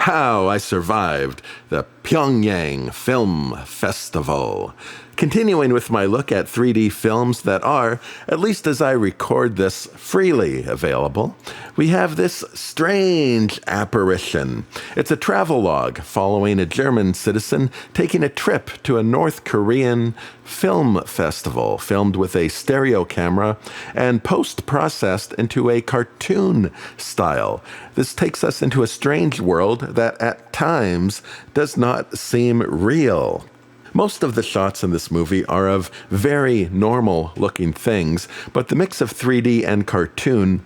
How I Survived the Pyongyang Film Festival. Continuing with my look at 3D films that are, at least as I record this, freely available, we have this strange apparition. It's a travelogue following a German citizen taking a trip to a North Korean film festival, filmed with a stereo camera and post-processed into a cartoon style. This takes us into a strange world that at times does not seem real. Most of the shots in this movie are of very normal-looking things, but the mix of 3D and cartoon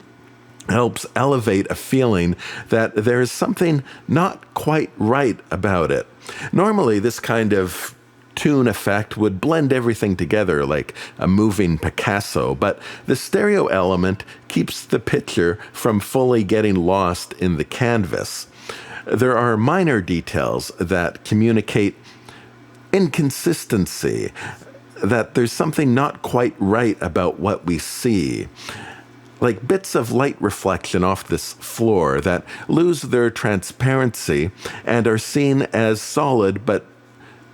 helps elevate a feeling that there is something not quite right about it. Normally, this kind of toon effect would blend everything together like a moving Picasso, but the stereo element keeps the picture from fully getting lost in the canvas. There are minor details that communicate inconsistency, that there's something not quite right about what we see. Like bits of light reflection off this floor that lose their transparency and are seen as solid but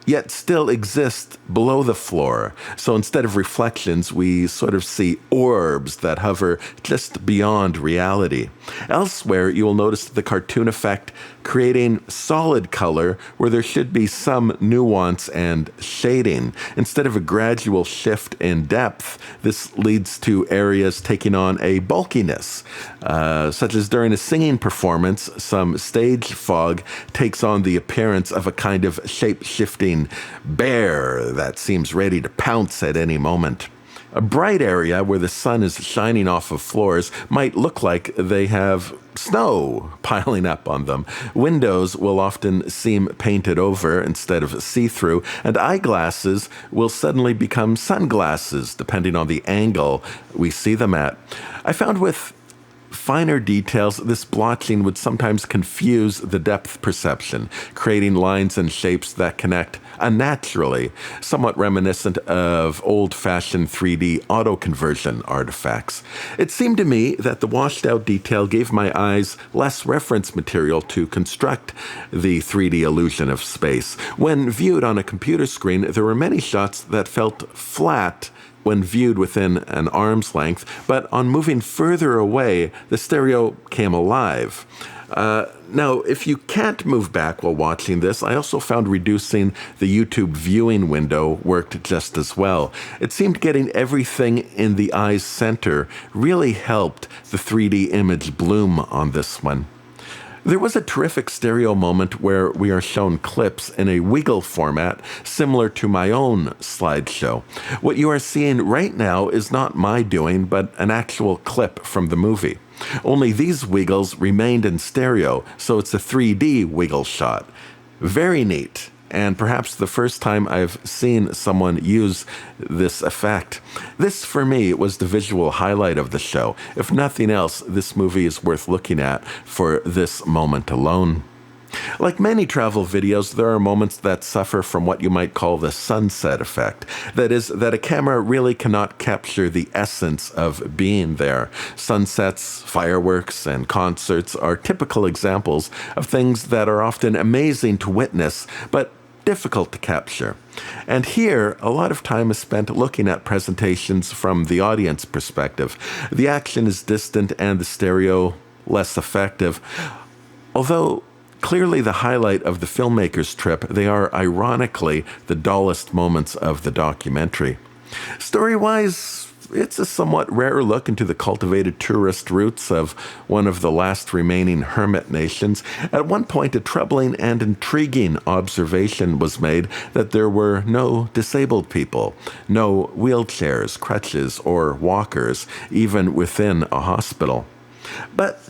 yet still exist below the floor. So instead of reflections, we sort of see orbs that hover just beyond reality. Elsewhere, you will notice the cartoon effect creating solid color where there should be some nuance and shading. Instead of a gradual shift in depth, this leads to areas taking on a bulkiness, such as during a singing performance, some stage fog takes on the appearance of a kind of shape-shifting bear that seems ready to pounce at any moment. A bright area where the sun is shining off of floors might look like they have snow piling up on them. Windows will often seem painted over instead of see-through, and eyeglasses will suddenly become sunglasses depending on the angle we see them at. I found with finer details, this blotching would sometimes confuse the depth perception, creating lines and shapes that connect unnaturally, somewhat reminiscent of old-fashioned 3D auto-conversion artifacts. It seemed to me that the washed-out detail gave my eyes less reference material to construct the 3D illusion of space. When viewed on a computer screen, there were many shots that felt flat when viewed within an arm's length, but on moving further away, the stereo came alive. Now, if you can't move back while watching this, I also found reducing the YouTube viewing window worked just as well. It seemed getting everything in the eye's center really helped the 3D image bloom on this one. There was a terrific stereo moment where we are shown clips in a wiggle format similar to my own slideshow. What you are seeing right now is not my doing, but an actual clip from the movie. Only these wiggles remained in stereo, so it's a 3D wiggle shot. Very neat, and perhaps the first time I've seen someone use this effect. This, for me, was the visual highlight of the show. If nothing else, this movie is worth looking at for this moment alone. Like many travel videos, there are moments that suffer from what you might call the sunset effect. That is, that a camera really cannot capture the essence of being there. Sunsets, fireworks, and concerts are typical examples of things that are often amazing to witness, but difficult to capture. And here, a lot of time is spent looking at presentations from the audience perspective. The action is distant and the stereo less effective. Although clearly the highlight of the filmmaker's trip, they are ironically the dullest moments of the documentary. Story-wise, it's a somewhat rare look into the cultivated tourist routes of one of the last remaining hermit nations. At one point, a troubling and intriguing observation was made that there were no disabled people, no wheelchairs, crutches, or walkers, even within a hospital. But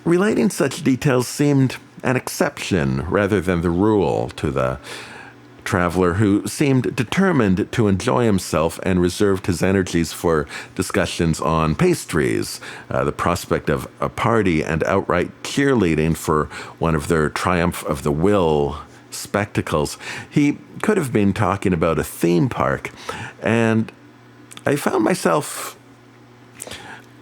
relating such details seemed an exception rather than the rule to the traveler, who seemed determined to enjoy himself and reserved his energies for discussions on pastries, the prospect of a party, and outright cheerleading for one of their Triumph of the Will spectacles. He could have been talking about a theme park, and I found myself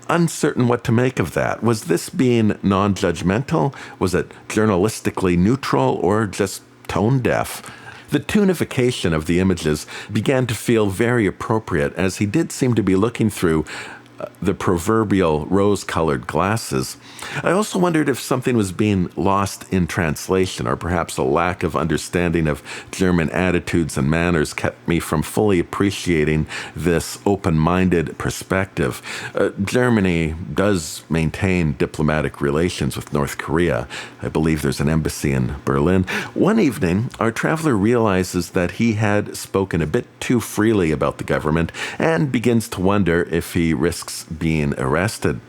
uncertain what to make of that. Was this being non-judgmental? Was it journalistically neutral or just tone deaf? The tunification of the images began to feel very appropriate, as he did seem to be looking through the proverbial rose-colored glasses. I also wondered if something was being lost in translation, or perhaps a lack of understanding of German attitudes and manners kept me from fully appreciating this open-minded perspective. Germany does maintain diplomatic relations with North Korea. I believe there's an embassy in Berlin. One evening, our traveler realizes that he had spoken a bit too freely about the government and begins to wonder if he risks being arrested.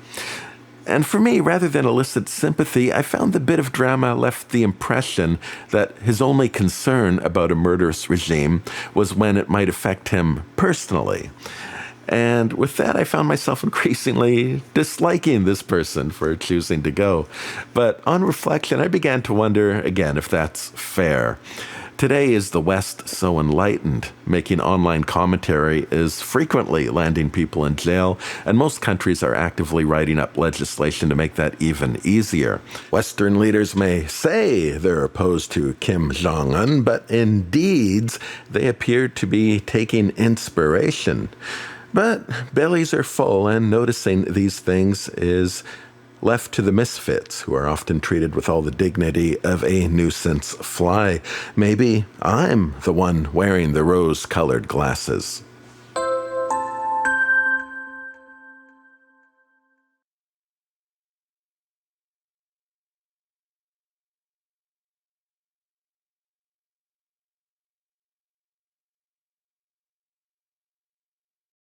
And for me, rather than elicit sympathy, I found the bit of drama left the impression that his only concern about a murderous regime was when it might affect him personally. And with that, I found myself increasingly disliking this person for choosing to go. But on reflection, I began to wonder again if that's fair. Today is the West so enlightened. Making online commentary is frequently landing people in jail, and most countries are actively writing up legislation to make that even easier. Western leaders may say they're opposed to Kim Jong Un, but in deeds, they appear to be taking inspiration. But bellies are full, and noticing these things is left to the misfits, who are often treated with all the dignity of a nuisance fly. Maybe I'm the one wearing the rose-colored glasses.